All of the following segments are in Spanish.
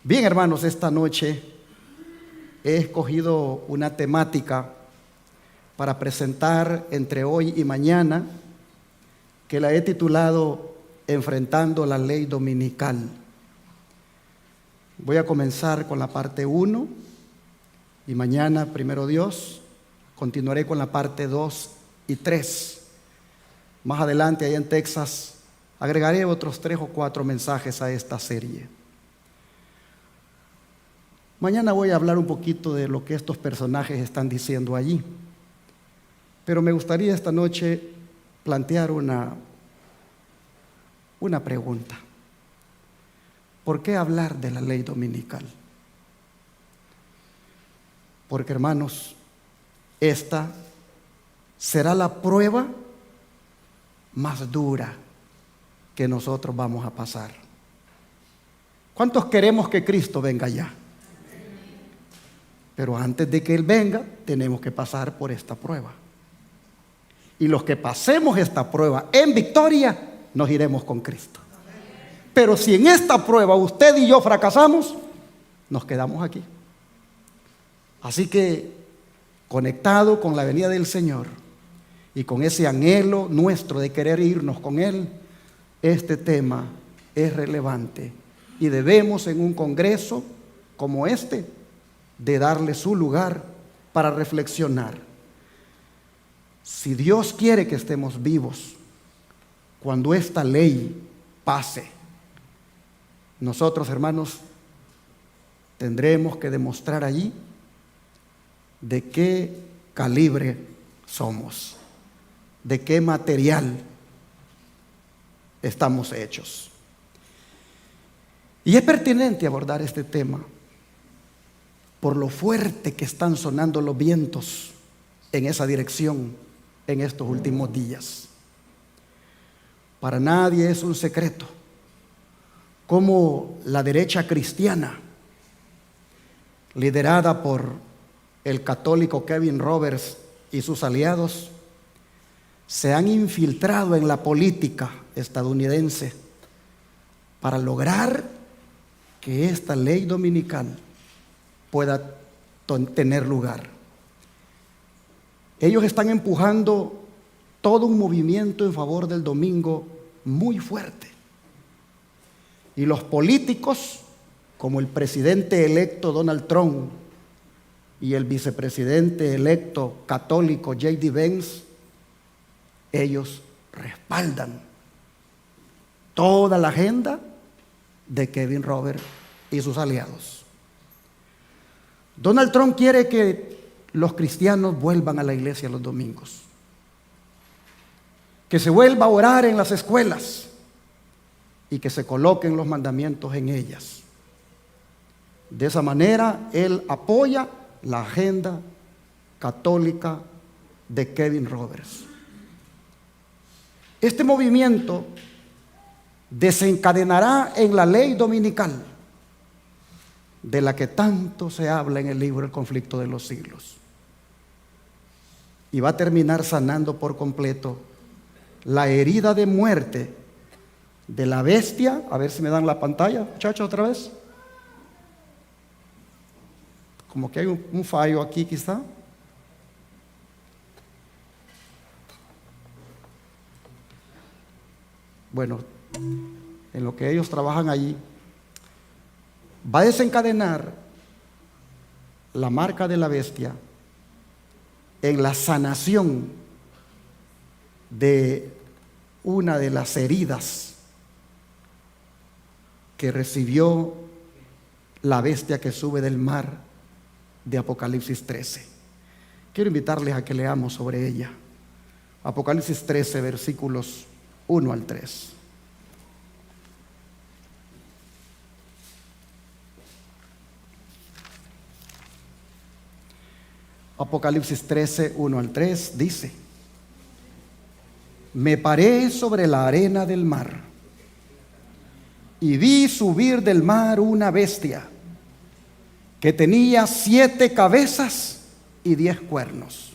Bien, hermanos, esta noche he escogido una temática para presentar entre hoy y mañana que la he titulado Enfrentando la Ley Dominical. Voy a comenzar con la parte 1 y mañana, primero Dios, continuaré con la parte 2 y 3. Más adelante, allá en Texas, agregaré otros 3 o 4 mensajes a esta serie. Mañana voy a hablar un poquito de lo que estos personajes están diciendo allí. Pero me gustaría esta noche plantear una pregunta. ¿Por qué hablar de la ley dominical? Porque, hermanos, esta será la prueba más dura que nosotros vamos a pasar. ¿Cuántos queremos que Cristo venga ya? Pero antes de que Él venga, tenemos que pasar por esta prueba. Y los que pasemos esta prueba en victoria, nos iremos con Cristo. Pero si en esta prueba usted y yo fracasamos, nos quedamos aquí. Así que, conectado con la venida del Señor y con ese anhelo nuestro de querer irnos con Él, este tema es relevante y debemos en un congreso como este de darle su lugar para reflexionar. Si Dios quiere que estemos vivos cuando esta ley pase, nosotros, hermanos, tendremos que demostrar allí de qué calibre somos, de qué material estamos hechos. Y es pertinente abordar este tema por lo fuerte que están sonando los vientos en esa dirección en estos últimos días. Para nadie es un secreto cómo la derecha cristiana, liderada por el católico Kevin Roberts y sus aliados, se han infiltrado en la política estadounidense para lograr que esta ley dominical pueda tener lugar. Ellos están empujando todo un movimiento en favor del domingo muy fuerte. Y los políticos, como el presidente electo Donald Trump y el vicepresidente electo católico J.D. Vance, ellos respaldan toda la agenda de Kevin Roberts y sus aliados. Donald Trump quiere que los cristianos vuelvan a la iglesia los domingos, que se vuelva a orar en las escuelas y que se coloquen los mandamientos en ellas. De esa manera, él apoya la agenda católica de Kevin Roberts. Este movimiento desencadenará en la ley dominical, de la que tanto se habla en el libro El conflicto de los siglos, y va a terminar sanando por completo la herida de muerte de la bestia. A ver si me dan la pantalla, muchachos, otra vez. Como que hay un fallo aquí quizá. Bueno, en lo que ellos trabajan allí, va a desencadenar la marca de la bestia en la sanación de una de las heridas que recibió la bestia que sube del mar de Apocalipsis 13. Quiero invitarles a que leamos sobre ella. Apocalipsis 13, versículos 1 al 3. Apocalipsis 13, 1 al 3 dice: Me paré sobre la arena del mar y vi subir del mar una bestia que tenía 7 cabezas y 10 cuernos,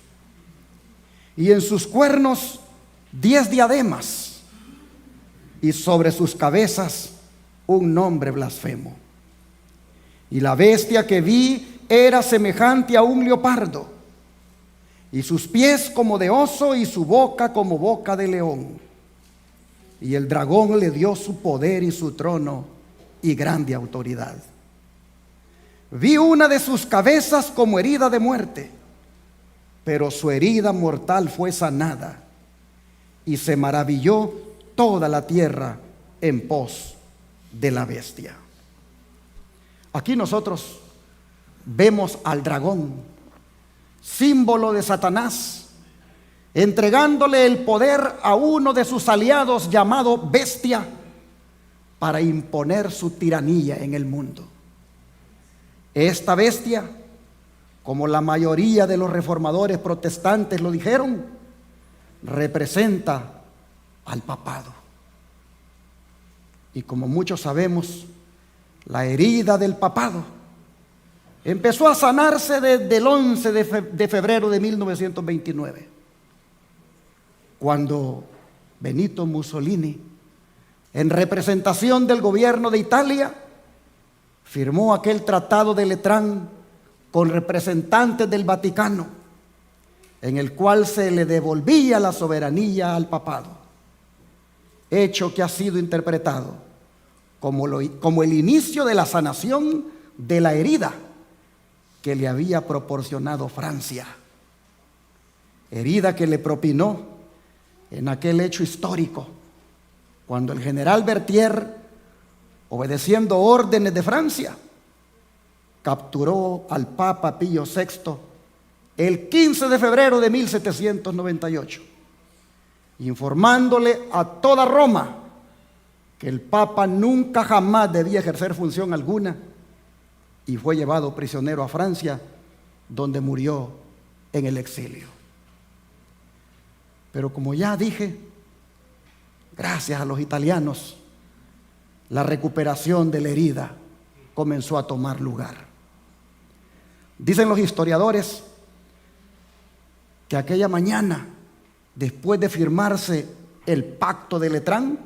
y en sus cuernos 10 diademas, y sobre sus cabezas un nombre blasfemo. Y la bestia que vi era semejante a un leopardo, y sus pies como de oso, y su boca como boca de león. Y el dragón le dio su poder y su trono y grande autoridad. Vi una de sus cabezas como herida de muerte, pero su herida mortal fue sanada, y se maravilló toda la tierra en pos de la bestia. Aquí nosotros vemos al dragón, símbolo de Satanás, entregándole el poder a uno de sus aliados llamado bestia para imponer su tiranía en el mundo. Esta bestia, como la mayoría de los reformadores protestantes lo dijeron, representa al papado. Y como muchos sabemos, la herida del papado empezó a sanarse desde el 11 de febrero de 1929, cuando Benito Mussolini, en representación del gobierno de Italia, firmó aquel tratado de Letrán con representantes del Vaticano, en el cual se le devolvía la soberanía al papado, hecho que ha sido interpretado como el inicio de la sanación de la herida que le había proporcionado Francia, herida que le propinó en aquel hecho histórico, cuando el general Berthier, obedeciendo órdenes de Francia, capturó al Papa Pío VI el 15 de febrero de 1798, informándole a toda Roma que el Papa nunca jamás debía ejercer función alguna, y fue llevado prisionero a Francia, donde murió en el exilio. Pero como ya dije, gracias a los italianos, la recuperación de la herida comenzó a tomar lugar. Dicen los historiadores que aquella mañana, después de firmarse el pacto de Letrán,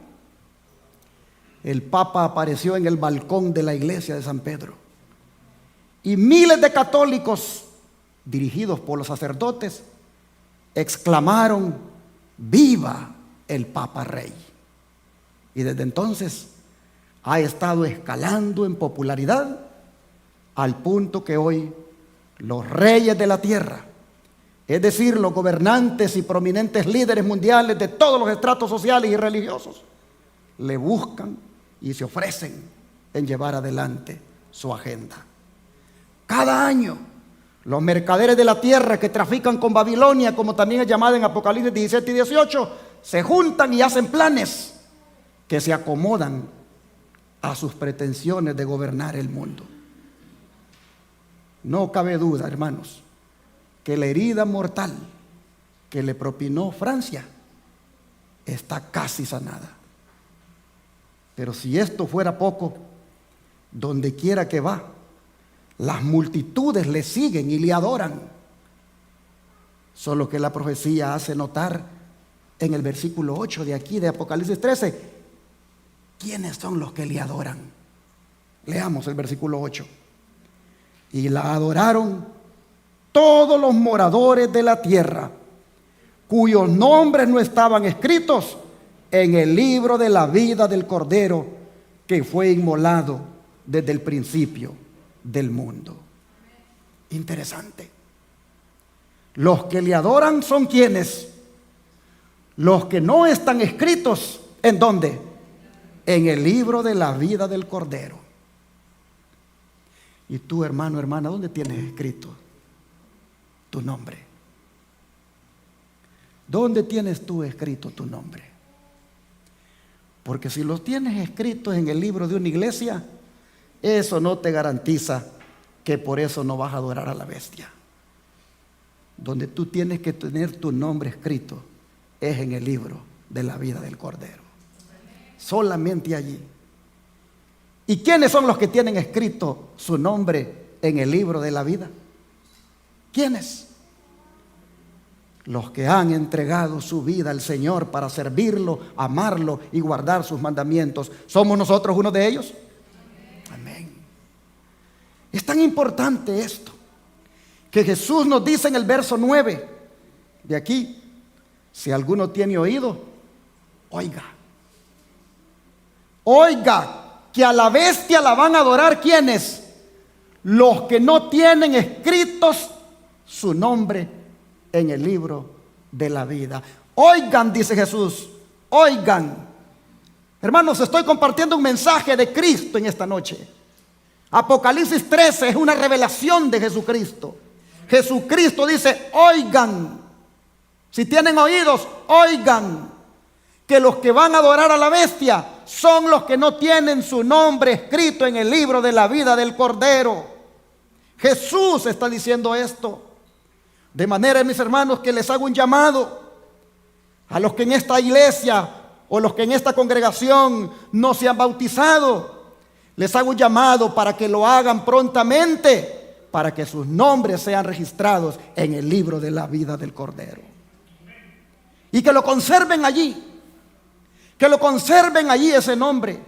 el Papa apareció en el balcón de la iglesia de San Pedro, y miles de católicos, dirigidos por los sacerdotes, exclamaron: ¡viva el Papa Rey! Y desde entonces ha estado escalando en popularidad, al punto que hoy los reyes de la tierra, es decir, los gobernantes y prominentes líderes mundiales de todos los estratos sociales y religiosos, le buscan y se ofrecen en llevar adelante su agenda. Cada año, los mercaderes de la tierra que trafican con Babilonia, como también es llamada en Apocalipsis 17 y 18, se juntan y hacen planes que se acomodan a sus pretensiones de gobernar el mundo. No cabe duda, hermanos, que la herida mortal que le propinó Francia está casi sanada. Pero si esto fuera poco, donde quiera que va, las multitudes le siguen y le adoran. Solo que la profecía hace notar en el versículo 8 de aquí de Apocalipsis 13, ¿quiénes son los que le adoran? Leamos el versículo 8. Y la adoraron todos los moradores de la tierra, cuyos nombres no estaban escritos en el libro de la vida del Cordero, que fue inmolado desde el principio del mundo. Interesante. Los que le adoran son quienes, los que no están escritos, ¿en dónde? En el libro de la vida del Cordero. Y tú, hermano, hermana, ¿dónde tienes escrito tu nombre? ¿Dónde tienes tú escrito tu nombre? Porque si lo tienes escrito en el libro de una iglesia, eso no te garantiza que por eso no vas a adorar a la bestia. Donde tú tienes que tener tu nombre escrito es en el libro de la vida del Cordero. Solamente allí. ¿Y quiénes son los que tienen escrito su nombre en el libro de la vida? ¿Quiénes? Los que han entregado su vida al Señor para servirlo, amarlo y guardar sus mandamientos. ¿Somos nosotros uno de ellos? Amén. Es tan importante esto, que Jesús nos dice en el verso 9 de aquí: si alguno tiene oído, oiga. Oiga, que a la bestia la van a adorar, ¿quiénes? Los que no tienen escritos su nombre en el libro de la vida. Oigan, dice Jesús, oigan. Hermanos, estoy compartiendo un mensaje de Cristo en esta noche. Apocalipsis 13 es una revelación de Jesucristo. Jesucristo dice: oigan. Si tienen oídos, oigan, que los que van a adorar a la bestia son los que no tienen su nombre escrito en el libro de la vida del Cordero. Jesús está diciendo esto. De manera, mis hermanos, que les hago un llamado a los que en esta iglesia o los que en esta congregación no se han bautizado. Les hago un llamado para que lo hagan prontamente, para que sus nombres sean registrados en el libro de la vida del Cordero. Y que lo conserven allí. Que lo conserven allí ese nombre,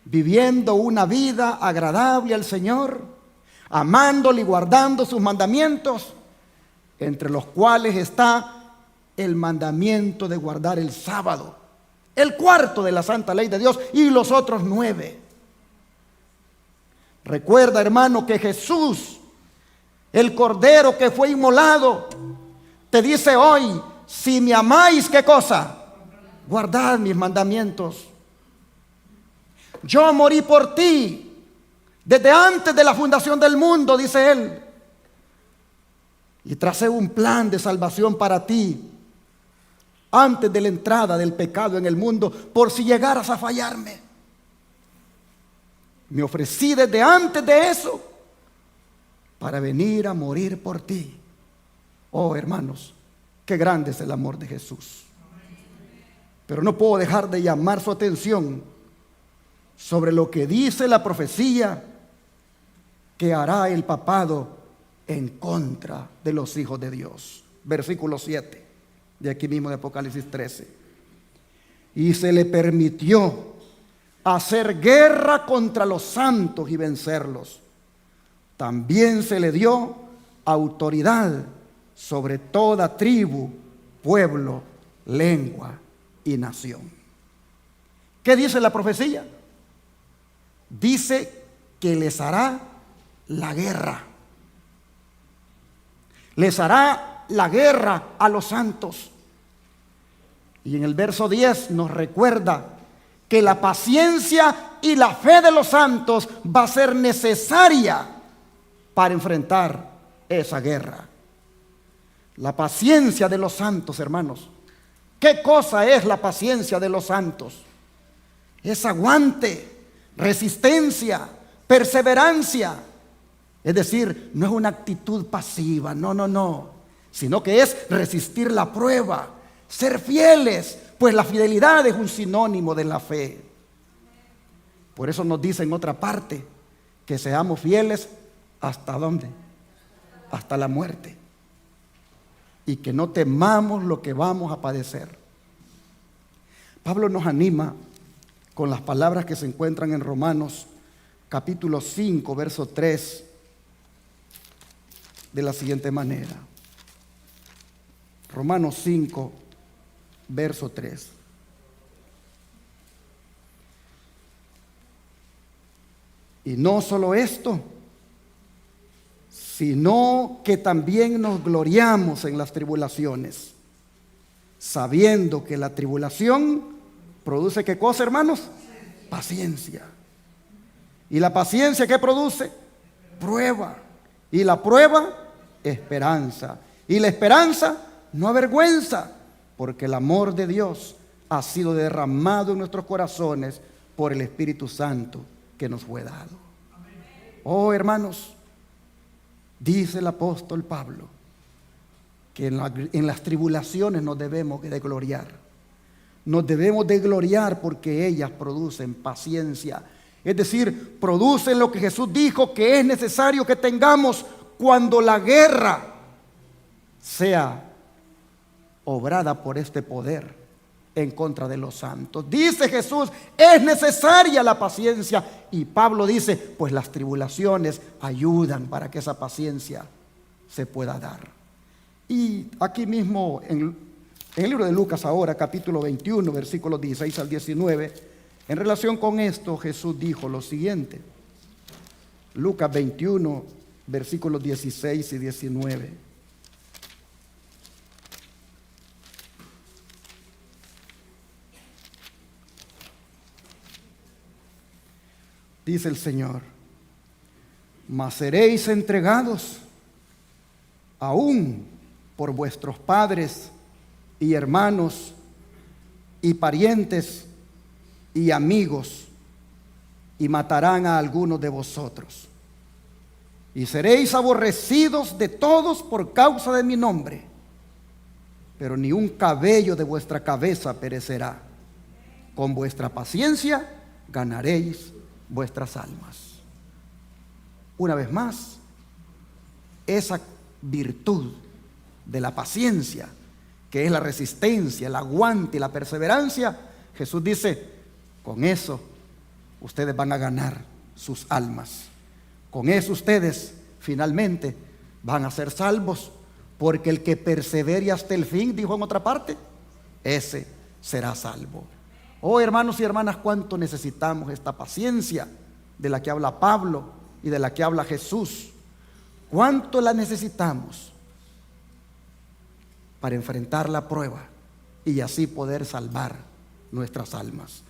viviendo una vida agradable al Señor, amándole y guardando sus mandamientos, entre los cuales está el mandamiento de guardar el sábado, el cuarto de la santa ley de Dios, y los otros 9. Recuerda, hermano, que Jesús, el Cordero que fue inmolado, te dice hoy: si me amáis, ¿qué cosa? Guardad mis mandamientos. Yo morí por ti desde antes de la fundación del mundo, dice Él, y tracé un plan de salvación para ti antes de la entrada del pecado en el mundo, por si llegaras a fallarme. Me ofrecí desde antes de eso para venir a morir por ti. Oh, hermanos, qué grande es el amor de Jesús. Pero no puedo dejar de llamar su atención sobre lo que dice la profecía que hará el papado en contra de los hijos de Dios. Versículo 7 de aquí mismo de Apocalipsis 13. Y se le permitió hacer guerra contra los santos y vencerlos. También se le dio autoridad sobre toda tribu, pueblo, lengua y nación. ¿Qué dice la profecía? Dice que les hará la guerra. Les hará la guerra a los santos. Y en el verso 10 nos recuerda que la paciencia y la fe de los santos va a ser necesaria para enfrentar esa guerra. La paciencia de los santos, hermanos. ¿Qué cosa es la paciencia de los santos? Es aguante, resistencia, perseverancia. Es decir, no es una actitud pasiva, no, sino que es resistir la prueba, ser fieles, pues la fidelidad es un sinónimo de la fe. Por eso nos dice en otra parte que seamos fieles ¿hasta dónde? Hasta la muerte. Y que no temamos lo que vamos a padecer. Pablo nos anima con las palabras que se encuentran en Romanos capítulo 5, verso 3, de la siguiente manera. Romanos 5, verso 3. Y no solo esto, sino que también nos gloriamos en las tribulaciones, sabiendo que la tribulación produce ¿qué cosa, hermanos? Paciencia. ¿Y la paciencia qué produce? Prueba. Y la prueba, esperanza. Y la esperanza no avergüenza, porque el amor de Dios ha sido derramado en nuestros corazones por el Espíritu Santo que nos fue dado. Oh, hermanos, dice el apóstol Pablo que en las tribulaciones nos debemos de gloriar. Nos debemos de gloriar porque ellas producen paciencia. Es decir, producen lo que Jesús dijo que es necesario que tengamos cuando la guerra sea obrada por este poder en contra de los santos. Dice Jesús, es necesaria la paciencia. Y Pablo dice, pues las tribulaciones ayudan para que esa paciencia se pueda dar. Y aquí mismo en el libro de Lucas ahora, capítulo 21, versículos 16 al 19, en relación con esto Jesús dijo lo siguiente. Lucas 21, versículos 16 y 19. Dice el Señor, mas seréis entregados aún por vuestros padres y hermanos y parientes y amigos, y matarán a algunos de vosotros. Y seréis aborrecidos de todos por causa de mi nombre, pero ni un cabello de vuestra cabeza perecerá. Con vuestra paciencia ganaréis vuestras almas. Una vez más, esa virtud de la paciencia, que es la resistencia, el aguante y la perseverancia, Jesús dice, con eso ustedes van a ganar sus almas. Con eso ustedes finalmente van a ser salvos, porque el que persevere hasta el fin, dijo en otra parte, ese será salvo. Oh, hermanos y hermanas, cuánto necesitamos esta paciencia de la que habla Pablo y de la que habla Jesús. Cuánto la necesitamos para enfrentar la prueba y así poder salvar nuestras almas.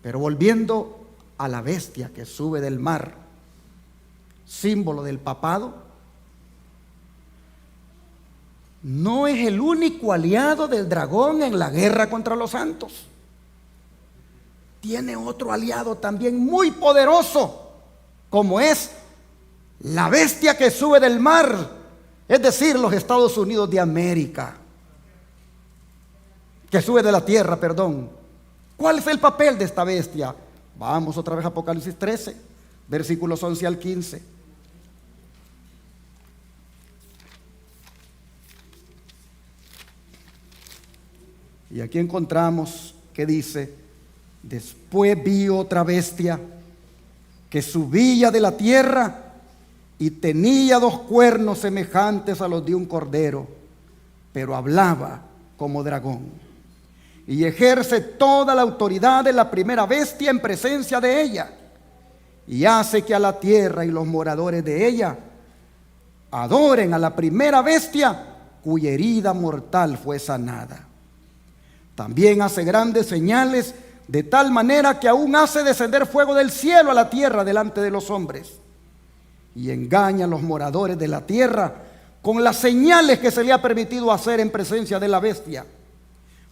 Pero volviendo a la bestia que sube del mar, símbolo del papado, no es el único aliado del dragón en la guerra contra los santos. Tiene otro aliado también muy poderoso, como es la bestia que sube del mar, es decir, los Estados Unidos de América, que sube de la tierra, perdón. ¿Cuál es el papel de esta bestia? Vamos otra vez a Apocalipsis 13, versículos 11 al 15. Y aquí encontramos que dice, después vi otra bestia que subía de la tierra y tenía 2 cuernos semejantes a los de un cordero, pero hablaba como dragón. Y ejerce toda la autoridad de la primera bestia en presencia de ella, y hace que a la tierra y los moradores de ella adoren a la primera bestia cuya herida mortal fue sanada. También hace grandes señales, de tal manera que aún hace descender fuego del cielo a la tierra delante de los hombres, y engaña a los moradores de la tierra con las señales que se le ha permitido hacer en presencia de la bestia,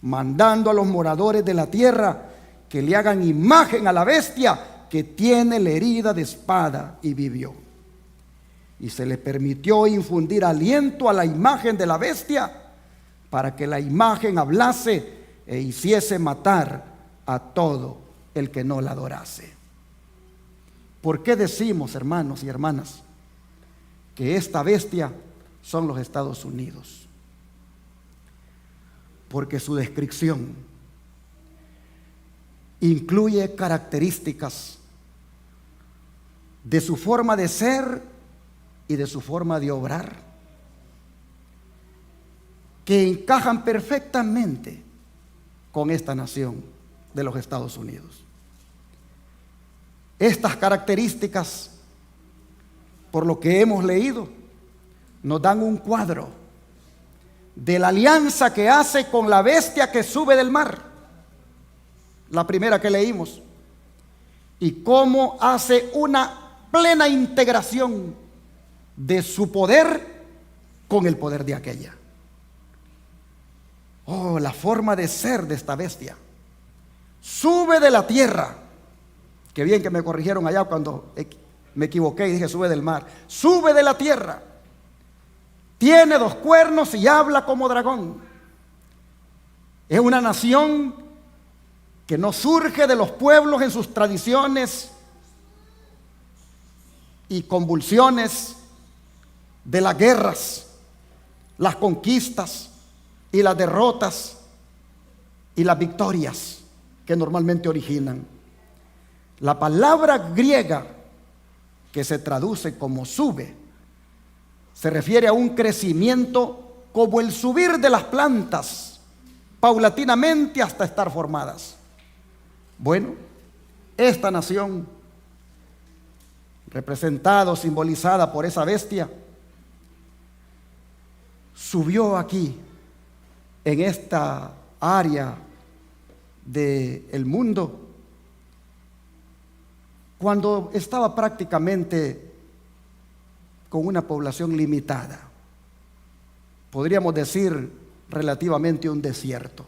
mandando a los moradores de la tierra que le hagan imagen a la bestia que tiene la herida de espada y vivió. Y se le permitió infundir aliento a la imagen de la bestia para que la imagen hablase e hiciese matar a todo el que no la adorase. ¿Por qué decimos, hermanos y hermanas, que esta bestia son los Estados Unidos? Porque su descripción incluye características de su forma de ser y de su forma de obrar que encajan perfectamente con esta nación de los Estados Unidos. Estas características, por lo que hemos leído, nos dan un cuadro de la alianza que hace con la bestia que sube del mar, la primera que leímos, y cómo hace una plena integración de su poder con el poder de aquella. Oh, la forma de ser de esta bestia. Sube de la tierra. Qué bien que me corrigieron allá cuando me equivoqué y dije sube del mar. Sube de la tierra. Tiene 2 cuernos y habla como dragón. Es una nación que no surge de los pueblos en sus tradiciones y convulsiones de las guerras, las conquistas y las derrotas, y las victorias que normalmente originan. La palabra griega que se traduce como sube se refiere a un crecimiento como el subir de las plantas paulatinamente hasta estar formadas. Bueno, esta nación, representada o simbolizada por esa bestia, subió aquí, en esta área del mundo, cuando estaba prácticamente con una población limitada, podríamos decir relativamente un desierto.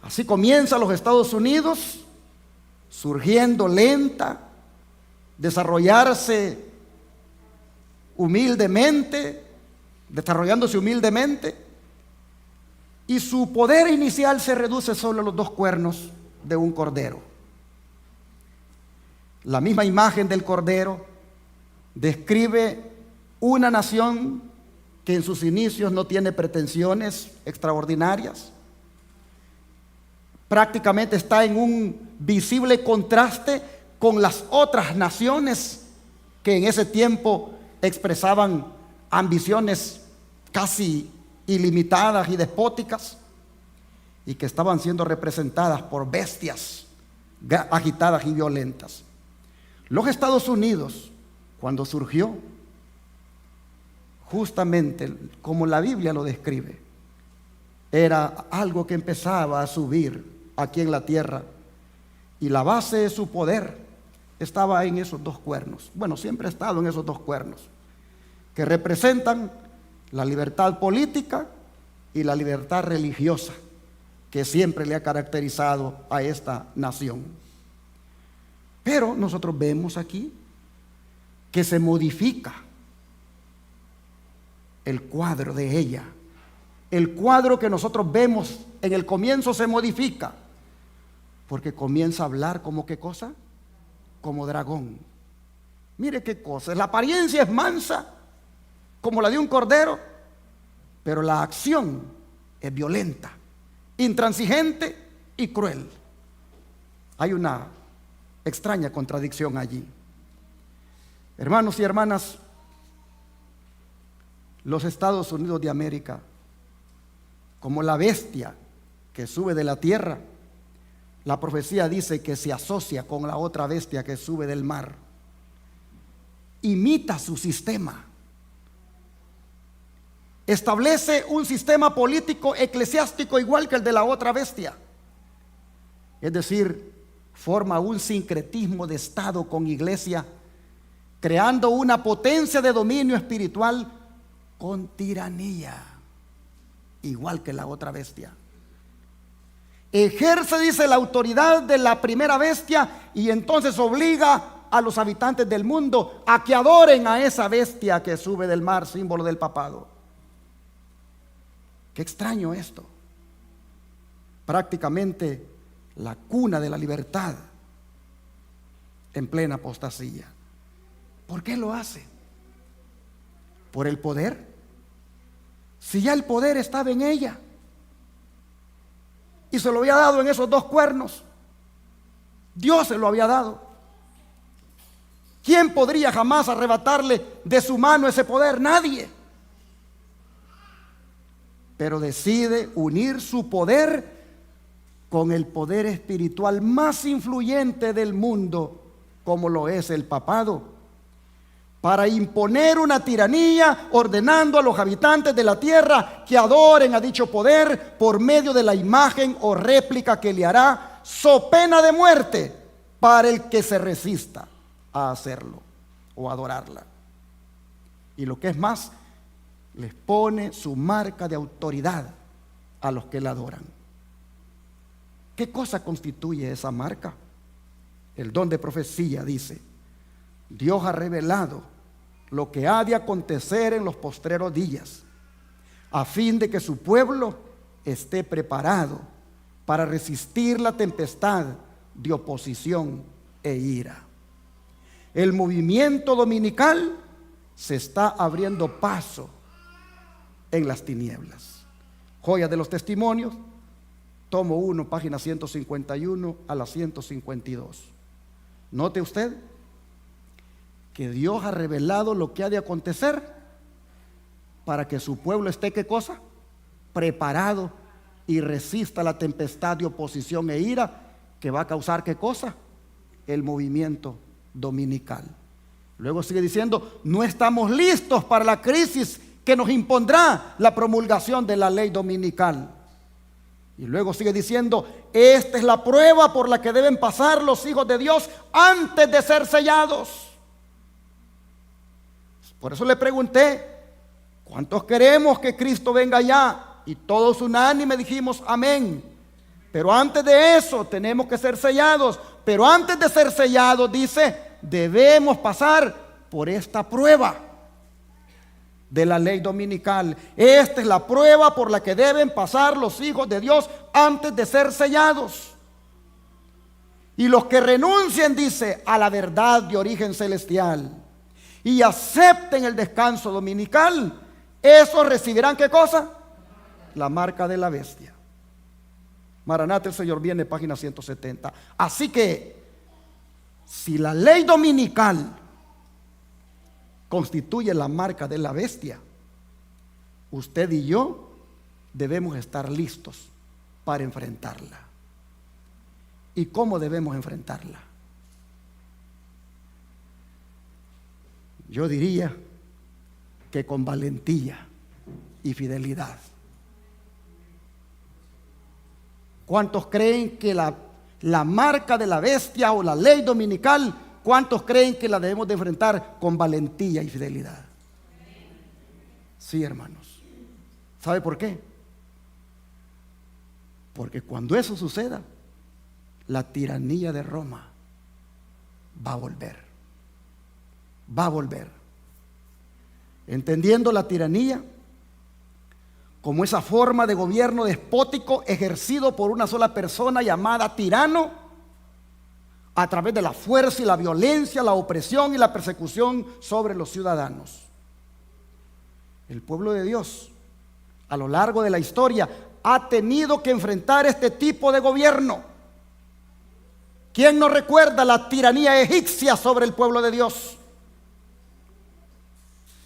Así comienza los Estados Unidos, surgiendo lenta, desarrollándose humildemente, y su poder inicial se reduce solo a los 2 cuernos de un cordero. La misma imagen del cordero describe una nación que en sus inicios no tiene pretensiones extraordinarias. Prácticamente está en un visible contraste con las otras naciones que en ese tiempo expresaban ambiciones casi ilimitadas y despóticas, y que estaban siendo representadas por bestias agitadas y violentas. Los Estados Unidos, cuando surgió, justamente como la Biblia lo describe, era algo que empezaba a subir aquí en la tierra, y la base de su poder estaba en esos 2 cuernos. Bueno, siempre ha estado en esos 2 cuernos, que representan la libertad política y la libertad religiosa, que siempre le ha caracterizado a esta nación. Pero nosotros vemos aquí que se modifica el cuadro de ella. El cuadro que nosotros vemos en el comienzo se modifica, porque comienza a hablar como ¿qué cosa? Como dragón. Mire qué cosa, la apariencia es mansa, como la de un cordero, pero la acción es violenta, intransigente y cruel. Hay una extraña contradicción allí. Hermanos y hermanas, los Estados Unidos de América, como la bestia que sube de la tierra, la profecía dice que se asocia con la otra bestia que sube del mar. Imita su sistema. Establece un sistema político eclesiástico igual que el de la otra bestia. Es decir, forma un sincretismo de Estado con iglesia, creando una potencia de dominio espiritual con tiranía, igual que la otra bestia. Ejerce, dice, la autoridad de la primera bestia, y entonces obliga a los habitantes del mundo a que adoren a esa bestia que sube del mar, símbolo del papado. Qué extraño esto. Prácticamente la cuna de la libertad en plena apostasía. ¿Por qué lo hace? ¿Por el poder? Si ya el poder estaba en ella y se lo había dado en esos 2 cuernos, Dios se lo había dado. ¿Quién podría jamás arrebatarle de su mano ese poder? Nadie. Pero decide unir su poder con el poder espiritual más influyente del mundo, como lo es el papado, para imponer una tiranía, ordenando a los habitantes de la tierra que adoren a dicho poder por medio de la imagen o réplica que le hará, so pena de muerte para el que se resista a hacerlo o adorarla. Y lo que es más, les pone su marca de autoridad a los que la adoran. ¿Qué cosa constituye esa marca? El don de profecía dice: Dios ha revelado lo que ha de acontecer en los postreros días, a fin de que su pueblo esté preparado para resistir la tempestad de oposición e ira. El movimiento dominical se está abriendo paso en las tinieblas. Joya de los testimonios, tomo 1, página 151 a la 152. Note usted que Dios ha revelado lo que ha de acontecer para que su pueblo esté, ¿qué cosa? Preparado y resista la tempestad de oposición e ira que va a causar, ¿qué cosa? El movimiento dominical. Luego sigue diciendo, no estamos listos para la crisis que nos impondrá la promulgación de la ley dominical. Y luego sigue diciendo, esta es la prueba por la que deben pasar los hijos de Dios antes de ser sellados. Por eso le pregunté, ¿cuántos queremos que Cristo venga ya? Y todos unánime dijimos amén. Pero antes de eso tenemos que ser sellados. Pero antes de ser sellados, dice, debemos pasar por esta prueba de la ley dominical. Esta es la prueba por la que deben pasar los hijos de Dios antes de ser sellados. Y los que renuncien, dice, a la verdad de origen celestial y acepten el descanso dominical, esos recibirán, ¿qué cosa? La marca de la bestia. Maranata, el Señor viene, página 170. Así que, si la ley dominical constituye la marca de la bestia, usted y yo debemos estar listos para enfrentarla. ¿Y cómo debemos enfrentarla? Yo diría que con valentía y fidelidad. ¿Cuántos creen que la marca de la bestia o la ley dominical, cuántos creen que la debemos de enfrentar con valentía y fidelidad? Sí, hermanos. ¿Sabe por qué? Porque cuando eso suceda, la tiranía de Roma va a volver. Va a volver. Entendiendo la tiranía como esa forma de gobierno despótico ejercido por una sola persona llamada tirano, a través de la fuerza y la violencia, la opresión y la persecución sobre los ciudadanos. El pueblo de Dios, a lo largo de la historia, ha tenido que enfrentar este tipo de gobierno. ¿Quién no recuerda la tiranía egipcia sobre el pueblo de Dios?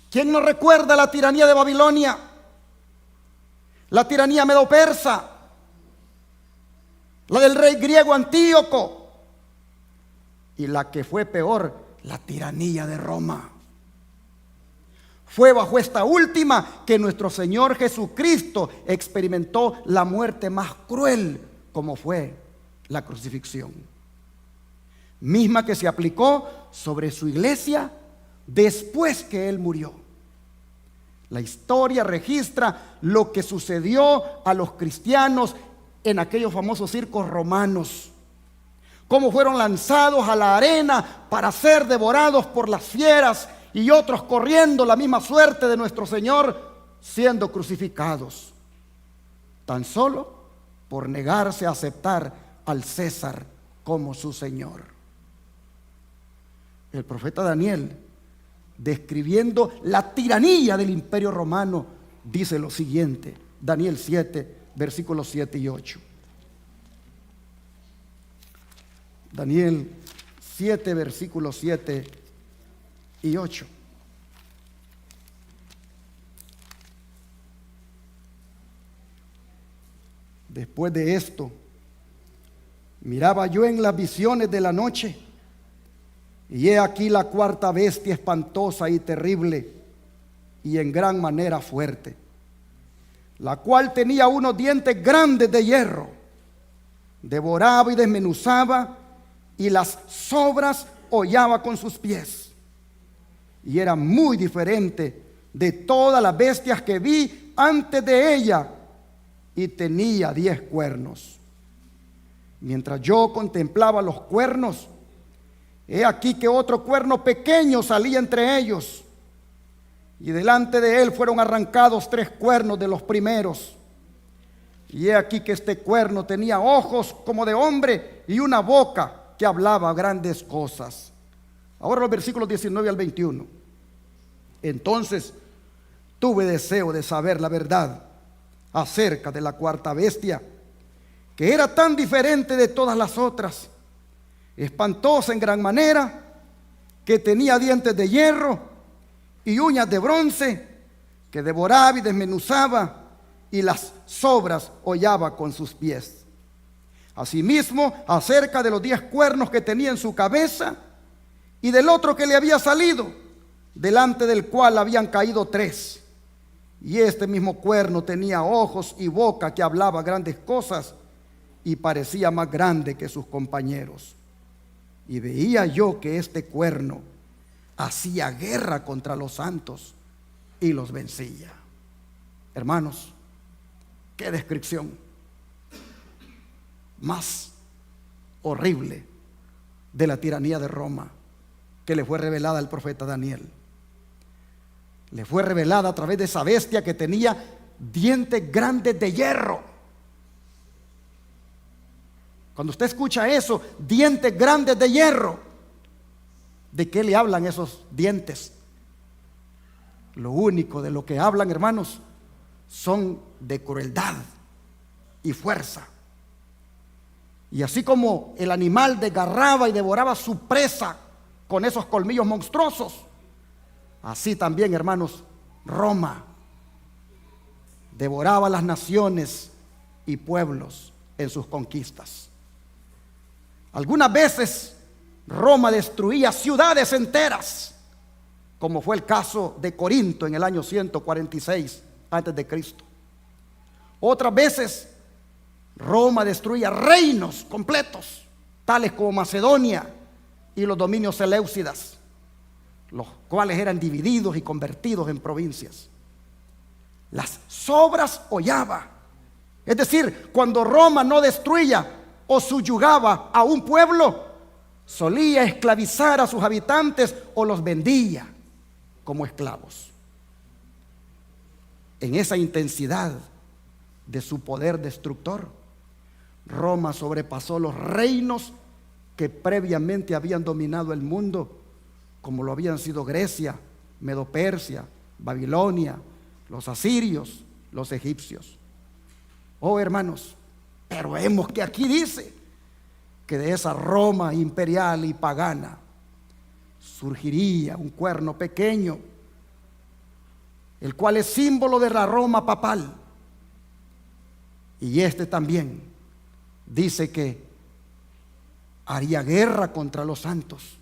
¿Quién no recuerda la tiranía de Babilonia? La tiranía medo-persa, la del rey griego Antíoco, y la que fue peor, la tiranía de Roma. Fue bajo esta última que nuestro Señor Jesucristo experimentó la muerte más cruel, como fue la crucifixión, misma que se aplicó sobre su iglesia después que Él murió. La historia registra lo que sucedió a los cristianos en aquellos famosos circos romanos, cómo fueron lanzados a la arena para ser devorados por las fieras, y otros corriendo la misma suerte de nuestro Señor, siendo crucificados, tan solo por negarse a aceptar al César como su Señor. El profeta Daniel, describiendo la tiranía del imperio romano, dice lo siguiente: Daniel 7, versículos 7 y 8. Daniel 7, versículos 7 y 8. Después de esto, miraba yo en las visiones de la noche, y he aquí la cuarta bestia, espantosa y terrible, y en gran manera fuerte, la cual tenía unos dientes grandes de hierro, devoraba y desmenuzaba, y las sobras hollaba con sus pies, y era muy diferente de todas las bestias que vi antes de ella, y tenía 10 cuernos. Mientras yo contemplaba los cuernos, he aquí que otro cuerno pequeño salía entre ellos, y delante de él fueron arrancados 3 cuernos de los primeros. Y he aquí que este cuerno tenía ojos como de hombre y una boca que hablaba grandes cosas. Ahora los versículos 19 al 21. Entonces tuve deseo de saber la verdad acerca de la cuarta bestia que era tan diferente de todas las otras, espantosa en gran manera, que tenía dientes de hierro y uñas de bronce, que devoraba y desmenuzaba, y las sobras hollaba con sus pies. Asimismo, acerca de los 10 cuernos que tenía en su cabeza, y del otro que le había salido, delante del cual habían caído 3. Y este mismo cuerno tenía ojos y boca que hablaba grandes cosas, y parecía más grande que sus compañeros. Y veía yo que este cuerno hacía guerra contra los santos y los vencía. Hermanos, qué descripción más horrible de la tiranía de Roma que le fue revelada al profeta Daniel. Le fue revelada a través de esa bestia que tenía dientes grandes de hierro. Cuando usted escucha eso, dientes grandes de hierro, ¿de qué le hablan esos dientes? Lo único de lo que hablan, hermanos, son de crueldad y fuerza. Y así como el animal desgarraba y devoraba a su presa con esos colmillos monstruosos, así también, hermanos, Roma devoraba las naciones y pueblos en sus conquistas. Algunas veces Roma destruía ciudades enteras, como fue el caso de Corinto en el año 146 antes de Cristo. Otras veces Roma destruía reinos completos, tales como Macedonia y los dominios seleucidas, los cuales eran divididos y convertidos en provincias. Las sobras hollaba, es decir, cuando Roma no destruía o subyugaba a un pueblo, solía esclavizar a sus habitantes o los vendía como esclavos. En esa intensidad de su poder destructor, Roma sobrepasó los reinos que previamente habían dominado el mundo, como lo habían sido Grecia, Medo-Persia, Babilonia, los asirios, los egipcios. Oh, hermanos, pero vemos que aquí dice que de esa Roma imperial y pagana surgiría un cuerno pequeño, el cual es símbolo de la Roma papal. Y este también dice que haría guerra contra los santos,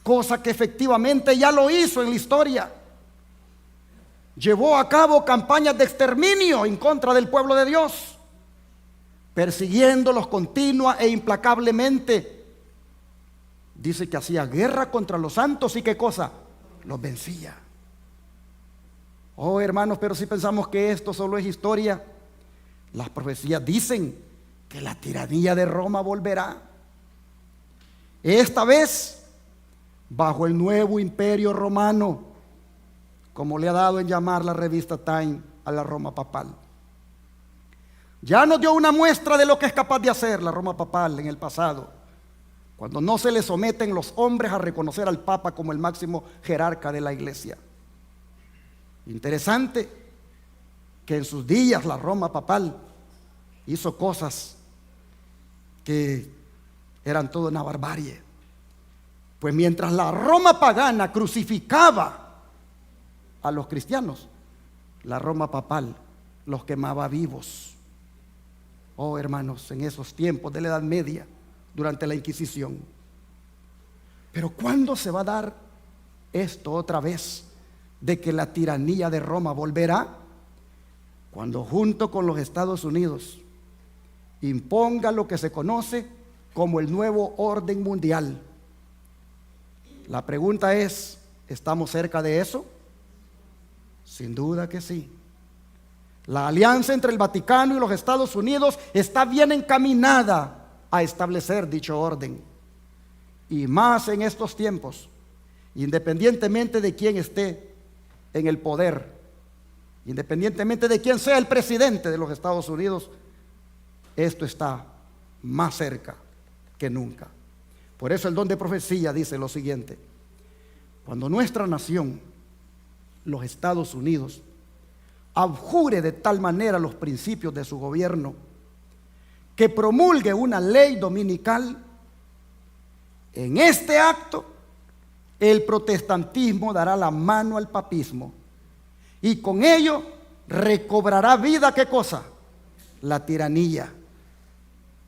cosa que efectivamente ya lo hizo en la historia. Llevó a cabo campañas de exterminio en contra del pueblo de Dios, persiguiéndolos continua e implacablemente. Dice que hacía guerra contra los santos y ¿qué cosa? Los vencía. Oh, hermanos, pero si pensamos que esto solo es historia, las profecías dicen que la tiranía de Roma volverá. Esta vez bajo el nuevo imperio romano, como le ha dado en llamar la revista Time a la Roma papal. Ya nos dio una muestra de lo que es capaz de hacer la Roma papal en el pasado, cuando no se le someten los hombres a reconocer al Papa como el máximo jerarca de la iglesia. Interesante que en sus días la Roma papal hizo cosas que eran toda una barbarie. Pues mientras la Roma pagana crucificaba a los cristianos, la Roma papal los quemaba vivos. Oh, hermanos, en esos tiempos de la Edad Media, durante la Inquisición. Pero ¿cuándo se va a dar esto otra vez, de que la tiranía de Roma volverá? Cuando junto con los Estados Unidos imponga lo que se conoce como el nuevo orden mundial. La pregunta es, ¿estamos cerca de eso? Sin duda que sí. La alianza entre el Vaticano y los Estados Unidos está bien encaminada a establecer dicho orden. Y más en estos tiempos, independientemente de quién esté en el poder, independientemente de quién sea el presidente de los Estados Unidos, esto está más cerca que nunca. Por eso el don de profecía dice lo siguiente: cuando nuestra nación, los Estados Unidos, abjure de tal manera los principios de su gobierno que promulgue una ley dominical, en este acto el protestantismo dará la mano al papismo y con ello recobrará vida. ¿Qué cosa? La tiranía,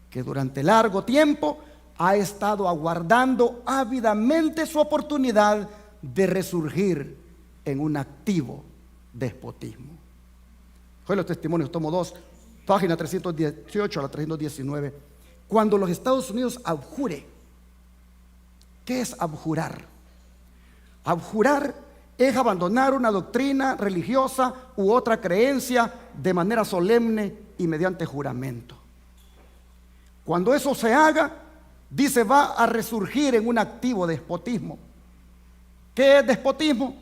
que durante largo tiempo ha estado aguardando ávidamente su oportunidad de resurgir en un activo despotismo. Hoy los testimonios, tomo 2, página 318 a la 319. Cuando los Estados Unidos abjure, ¿qué es abjurar? Abjurar es abandonar una doctrina religiosa u otra creencia de manera solemne y mediante juramento. Cuando eso se haga, dice, va a resurgir en un activo despotismo. ¿Qué es despotismo?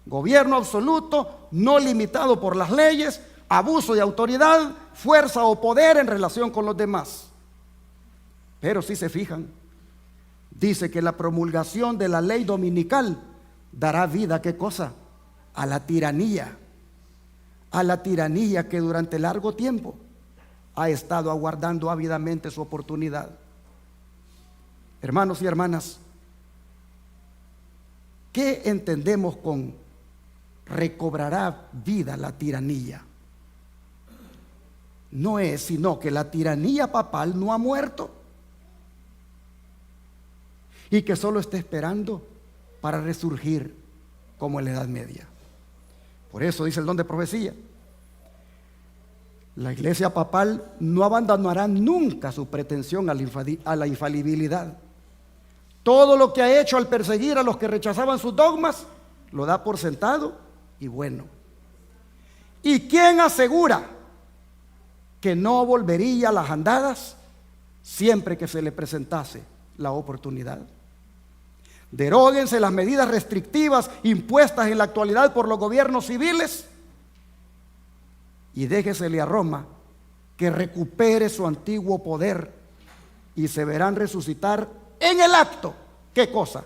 Gobierno absoluto, no limitado por las leyes, abuso de autoridad, fuerza o poder en relación con los demás. Pero si se fijan, dice que la promulgación de la ley dominical dará vida, ¿qué cosa? A la tiranía que durante largo tiempo ha estado aguardando ávidamente su oportunidad. Hermanos y hermanas, ¿qué entendemos con recobrará vida la tiranía? No es sino que la tiranía papal no ha muerto y que solo está esperando para resurgir como en la Edad Media. Por eso dice el don de profecía: la iglesia papal no abandonará nunca su pretensión a la infalibilidad. Todo lo que ha hecho al perseguir a los que rechazaban sus dogmas, lo da por sentado y bueno. ¿Y quién asegura que no volvería a las andadas siempre que se le presentase la oportunidad? Deróguense las medidas restrictivas impuestas en la actualidad por los gobiernos civiles y déjesele a Roma que recupere su antiguo poder y se verán resucitar en el acto, ¿qué cosa?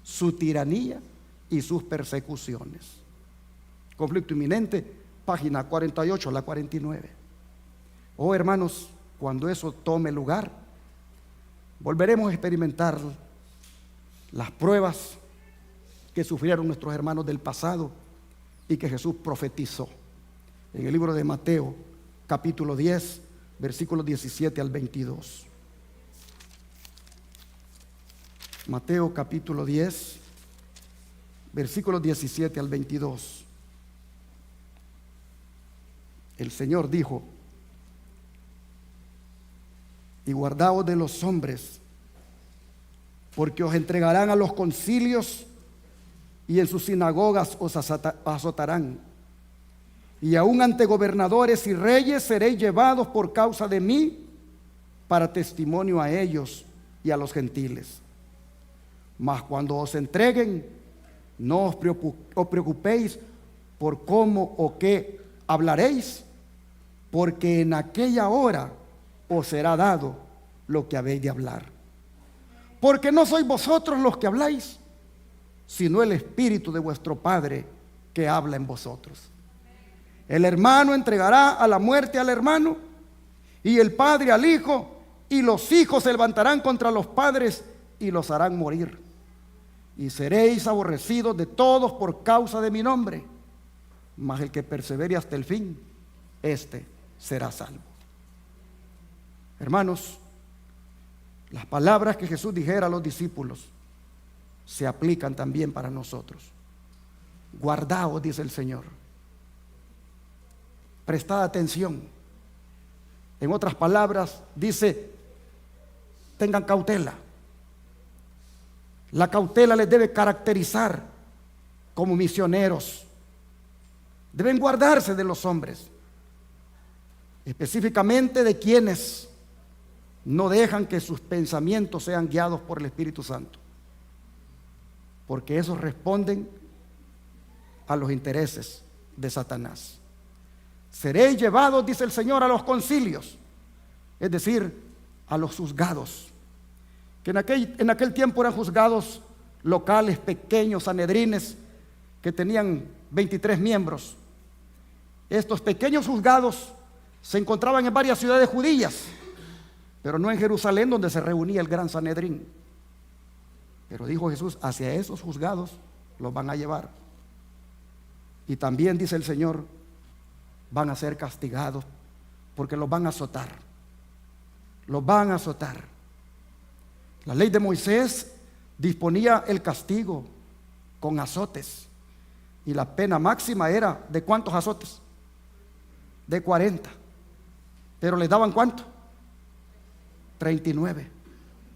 Su tiranía y sus persecuciones. Conflicto inminente, página 48 a la 49. Oh hermanos, cuando eso tome lugar, volveremos a experimentar las pruebas que sufrieron nuestros hermanos del pasado y que Jesús profetizó en el libro de Mateo, capítulo 10, versículos 17 al 22. Mateo capítulo 10, versículos 17 al 22. El Señor dijo: y guardaos de los hombres, porque os entregarán a los concilios y en sus sinagogas os azotarán. Y aún ante gobernadores y reyes seréis llevados por causa de mí para testimonio a ellos y a los gentiles. Mas cuando os entreguen, no os preocupéis por cómo o qué hablaréis, porque en aquella hora os será dado lo que habéis de hablar. Porque no sois vosotros los que habláis, sino el Espíritu de vuestro Padre que habla en vosotros. El hermano entregará a la muerte al hermano, y el padre al hijo, y los hijos se levantarán contra los padres y los harán morir. Y seréis aborrecidos de todos por causa de mi nombre, mas el que persevere hasta el fin, éste será salvo. Hermanos, las palabras que Jesús dijera a los discípulos se aplican también para nosotros. Guardaos, dice el Señor. Prestad atención. En otras palabras, dice: tengan cautela. La cautela les debe caracterizar como misioneros. Deben guardarse de los hombres, específicamente de quienes no dejan que sus pensamientos sean guiados por el Espíritu Santo, porque esos responden a los intereses de Satanás. Seréis llevados, dice el Señor, a los concilios, es decir, a los juzgados, que en aquel tiempo eran juzgados locales, pequeños, sanedrines, que tenían 23 miembros. Estos pequeños juzgados se encontraban en varias ciudades judías, pero no en Jerusalén donde se reunía el gran Sanedrín. Pero dijo Jesús, hacia esos juzgados los van a llevar. Y también dice el Señor, van a ser castigados porque los van a azotar. Los van a azotar. La ley de Moisés disponía el castigo con azotes. Y la pena máxima era ¿de cuántos azotes? De 40. Pero les daban ¿cuánto? 39.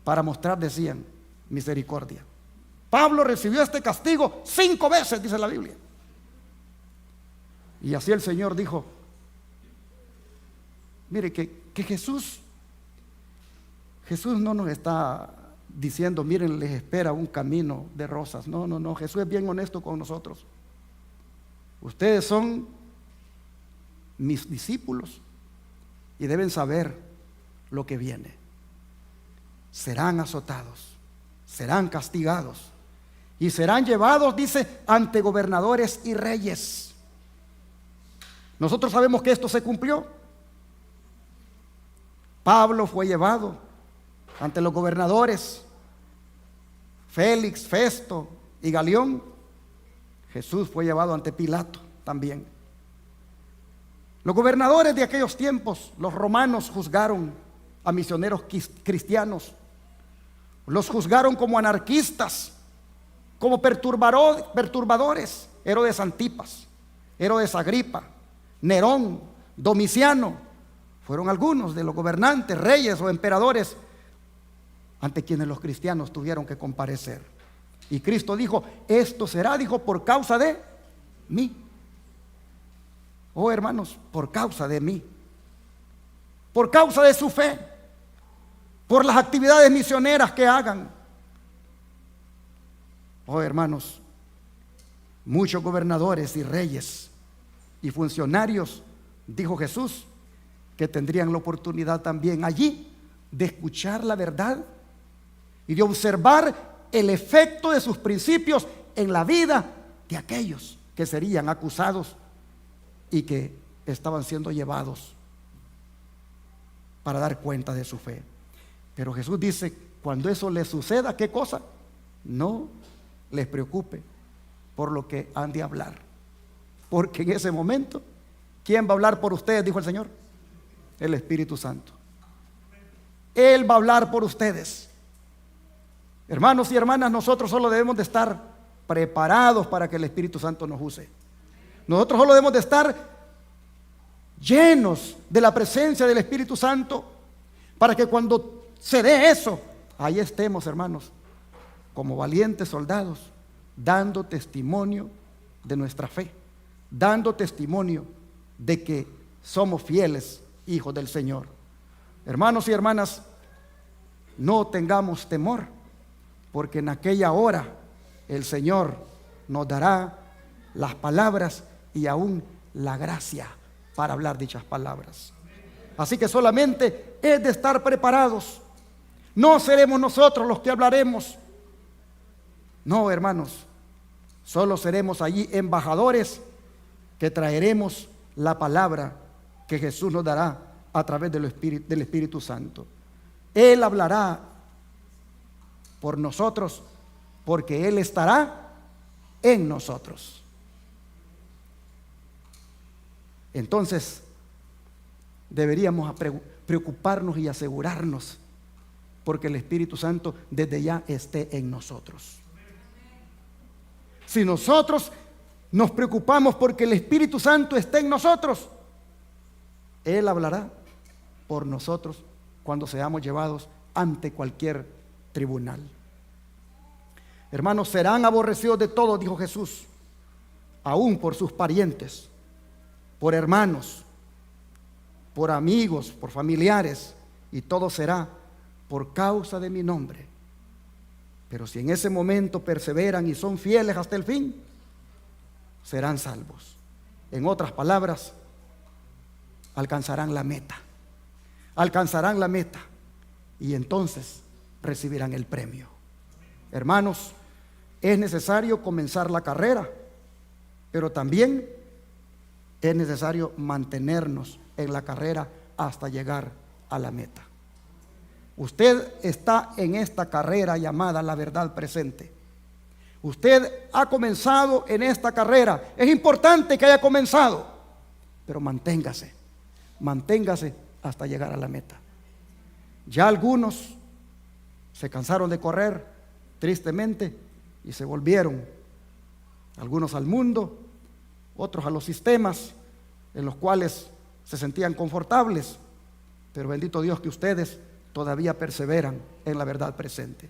Para mostrar, decían, misericordia. Pablo recibió este castigo 5 veces, dice la Biblia. Y así el Señor dijo, mire que Jesús no nos está diciendo, miren, les espera un camino de rosas. No, Jesús es bien honesto con nosotros. Ustedes son mis discípulos y deben saber lo que viene. Serán azotados, serán castigados y serán llevados, dice, ante gobernadores y reyes. Nosotros sabemos que esto se cumplió. Pablo fue llevado ante los gobernadores Félix, Festo y Galión. Jesús fue llevado ante Pilato también. Los gobernadores de aquellos tiempos, los romanos, juzgaron a misioneros cristianos. Los juzgaron como anarquistas, como perturbadores. Herodes Antipas, Herodes Agripa, Nerón, Domiciano, fueron algunos de los gobernantes, reyes o emperadores ante quienes los cristianos tuvieron que comparecer. Y Cristo dijo, esto será, dijo, por causa de mí. Oh hermanos, por causa de mí, por causa de su fe, por las actividades misioneras que hagan. Oh hermanos, muchos gobernadores y reyes y funcionarios, dijo Jesús, que tendrían la oportunidad también allí de escuchar la verdad y de observar el efecto de sus principios en la vida de aquellos que serían acusados y que estaban siendo llevados para dar cuenta de su fe. Pero Jesús dice, cuando eso les suceda, ¿qué cosa? No les preocupe por lo que han de hablar, porque en ese momento, ¿quién va a hablar por ustedes? Dijo el Señor, el Espíritu Santo. Él va a hablar por ustedes. Hermanos y hermanas, nosotros solo debemos de estar preparados para que el Espíritu Santo nos use. Nosotros solo debemos de estar llenos de la presencia del Espíritu Santo para que cuando se dé eso, ahí estemos, hermanos, como valientes soldados, dando testimonio de nuestra fe, dando testimonio de que somos fieles hijos del Señor. Hermanos y hermanas, no tengamos temor, porque en aquella hora el Señor nos dará las palabras y aún la gracia para hablar dichas palabras. Así que solamente es de estar preparados. No seremos nosotros los que hablaremos. No, hermanos, solo seremos allí embajadores que traeremos la palabra que Jesús nos dará a través del Espíritu Santo. Él hablará por nosotros porque Él estará en nosotros. Entonces, deberíamos preocuparnos y asegurarnos porque el Espíritu Santo desde ya esté en nosotros. Si nosotros nos preocupamos porque el Espíritu Santo esté en nosotros, Él hablará por nosotros cuando seamos llevados ante cualquier tribunal. Hermanos, serán aborrecidos de todo, dijo Jesús, aún por sus parientes, por hermanos, por amigos, por familiares, y todo será por causa de mi nombre. Pero si en ese momento perseveran y son fieles hasta el fin, serán salvos. En otras palabras, alcanzarán la meta. Alcanzarán la meta y entonces recibirán el premio. Hermanos, es necesario comenzar la carrera, pero también es necesario mantenernos en la carrera hasta llegar a la meta. Usted está en esta carrera llamada la verdad presente. Usted ha comenzado en esta carrera. Es importante que haya comenzado, pero manténgase hasta llegar a la meta. Ya algunos se cansaron de correr, tristemente, y se volvieron, algunos al mundo, otros a los sistemas en los cuales se sentían confortables, pero bendito Dios que ustedes todavía perseveran en la verdad presente.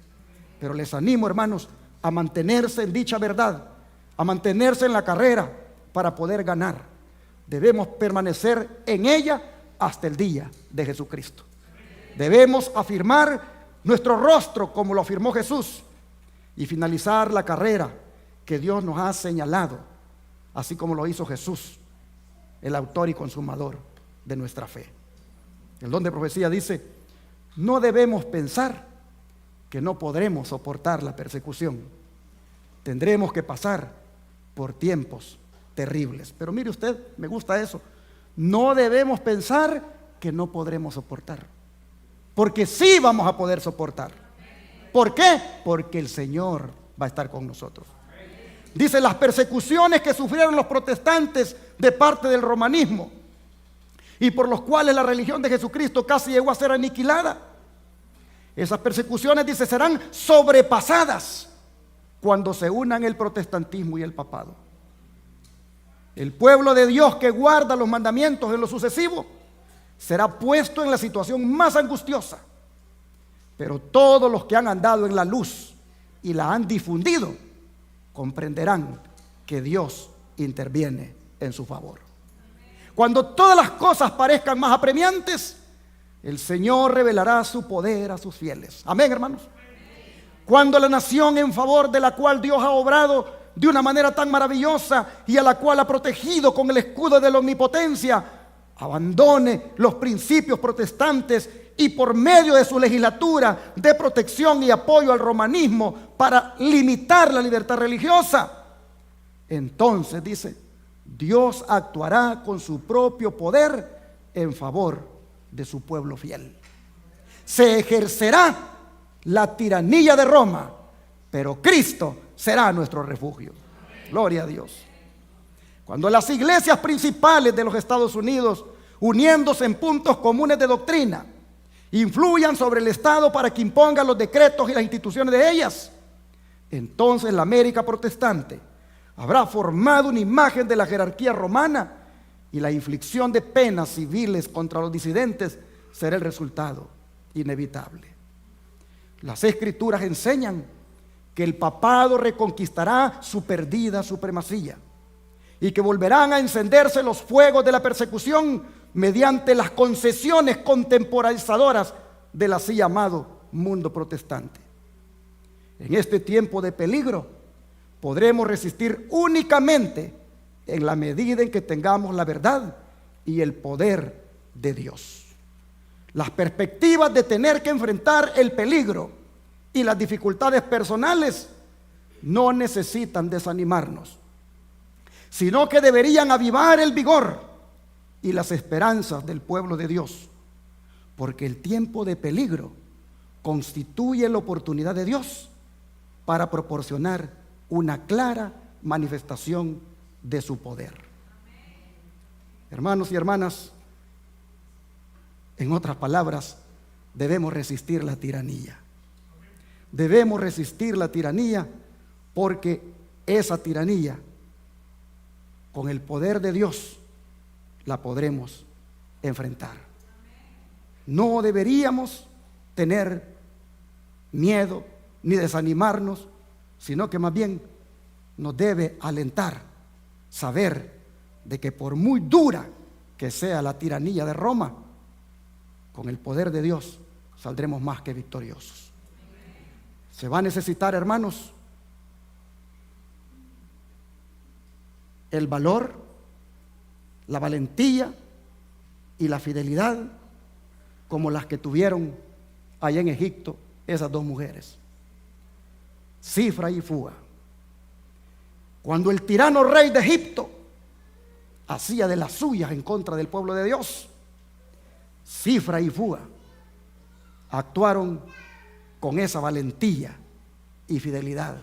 Pero les animo, hermanos, a mantenerse en dicha verdad, a mantenerse en la carrera para poder ganar. Debemos permanecer en ella hasta el día de Jesucristo. Debemos afirmar nuestro rostro como lo afirmó Jesús y finalizar la carrera que Dios nos ha señalado, así como lo hizo Jesús, el autor y consumador de nuestra fe. El don de profecía dice: no debemos pensar que no podremos soportar la persecución. Tendremos que pasar por tiempos terribles. Pero mire usted, me gusta eso. No debemos pensar que no podremos soportar, porque sí vamos a poder soportar. ¿Por qué? Porque el Señor va a estar con nosotros. Dice: las persecuciones que sufrieron los protestantes de parte del romanismo y por los cuales la religión de Jesucristo casi llegó a ser aniquilada. Esas persecuciones, dice, serán sobrepasadas cuando se unan el protestantismo y el papado. El pueblo de Dios que guarda los mandamientos en lo sucesivo será puesto en la situación más angustiosa. Pero todos los que han andado en la luz y la han difundido comprenderán que Dios interviene en su favor. Cuando todas las cosas parezcan más apremiantes, el Señor revelará su poder a sus fieles. Amén, hermanos. Cuando la nación en favor de la cual Dios ha obrado de una manera tan maravillosa y a la cual ha protegido con el escudo de la omnipotencia, abandone los principios protestantes y por medio de su legislatura de protección y apoyo al romanismo para limitar la libertad religiosa, entonces, dice, Dios actuará con su propio poder en favor de su pueblo fiel. Se ejercerá la tiranía de Roma, pero Cristo será nuestro refugio. Gloria a Dios. Cuando las iglesias principales de los Estados Unidos, uniéndose en puntos comunes de doctrina, influyan sobre el Estado para que imponga los decretos y las instituciones de ellas, entonces la América protestante habrá formado una imagen de la jerarquía romana y la inflicción de penas civiles contra los disidentes será el resultado inevitable. Las Escrituras enseñan que el papado reconquistará su perdida supremacía y que volverán a encenderse los fuegos de la persecución mediante las concesiones contemporizadoras del así llamado mundo protestante. En este tiempo de peligro podremos resistir únicamente en la medida en que tengamos la verdad y el poder de Dios. Las perspectivas de tener que enfrentar el peligro y las dificultades personales no necesitan desanimarnos, sino que deberían avivar el vigor y las esperanzas del pueblo de Dios, porque el tiempo de peligro constituye la oportunidad de Dios para proporcionar una clara manifestación de su poder. Hermanos y hermanas, en otras palabras, debemos resistir la tiranía. Debemos resistir la tiranía porque esa tiranía, con el poder de Dios, la podremos enfrentar. No deberíamos tener miedo ni desanimarnos, sino que más bien nos debe alentar saber de que por muy dura que sea la tiranía de Roma, con el poder de Dios saldremos más que victoriosos. Se va a necesitar, hermanos, el valor, la valentía y la fidelidad como las que tuvieron allá en Egipto esas dos mujeres, Cifra y Fuga. Cuando el tirano rey de Egipto hacía de las suyas en contra del pueblo de Dios, Cifra y Fuga actuaron con esa valentía y fidelidad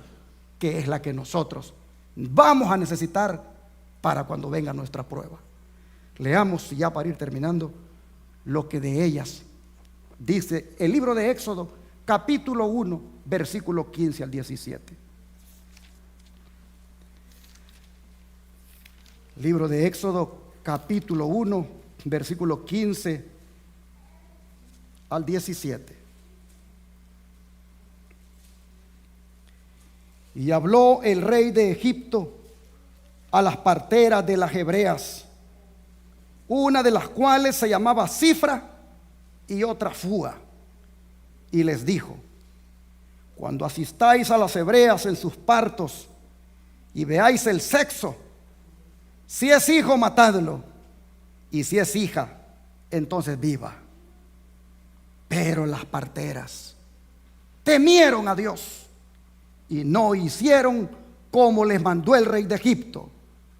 que es la que nosotros vamos a necesitar para cuando venga nuestra prueba. Leamos, ya para ir terminando, lo que de ellas dice el libro de Éxodo, capítulo 1, versículo 15 al 17. Libro de Éxodo, capítulo 1, versículo 15 al 17. Y habló el rey de Egipto a las parteras de las hebreas, una de las cuales se llamaba Cifra y otra Fúa, y les dijo: cuando asistáis a las hebreas en sus partos y veáis el sexo, si es hijo, matadlo, y si es hija, entonces viva. Pero las parteras temieron a Dios y no hicieron como les mandó el rey de Egipto,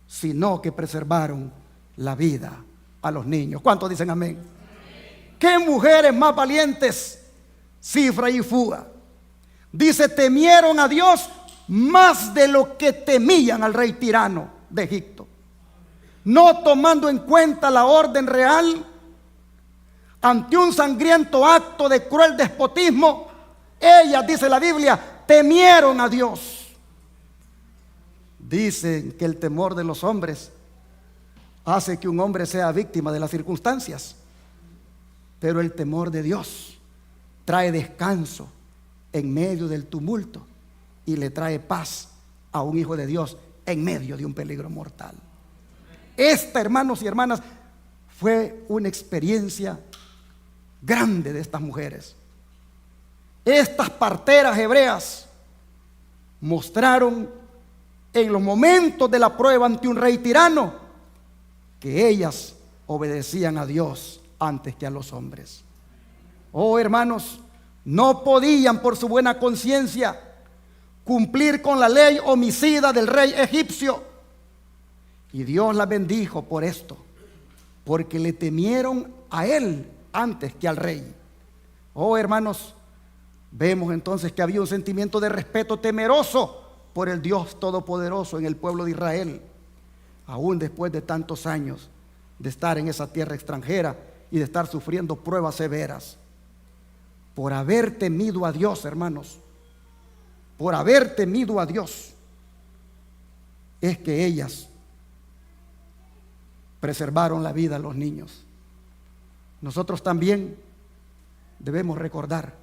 sino que preservaron la vida a los niños. ¿Cuántos dicen amén? ¿Qué mujeres más valientes? Cifra y Fúa. Dice, temieron a Dios más de lo que temían al rey tirano de Egipto, no tomando en cuenta la orden real. Ante un sangriento acto de cruel despotismo, ellas, dice la Biblia, temieron a Dios. Dicen que el temor de los hombres hace que un hombre sea víctima de las circunstancias, pero el temor de Dios trae descanso en medio del tumulto y le trae paz a un hijo de Dios en medio de un peligro mortal. Esta, hermanos y hermanas, fue una experiencia grande de estas mujeres. Estas parteras hebreas mostraron en los momentos de la prueba ante un rey tirano que ellas obedecían a Dios antes que a los hombres. Oh, hermanos, no podían por su buena conciencia cumplir con la ley homicida del rey egipcio, y Dios la bendijo por esto, porque le temieron a él antes que al rey. Oh, hermanos, vemos entonces que había un sentimiento de respeto temeroso por el Dios Todopoderoso en el pueblo de Israel, aún después de tantos años de estar en esa tierra extranjera y de estar sufriendo pruebas severas. Por haber temido a Dios, hermanos, por haber temido a Dios, es que ellas preservaron la vida a los niños. Nosotros también debemos recordar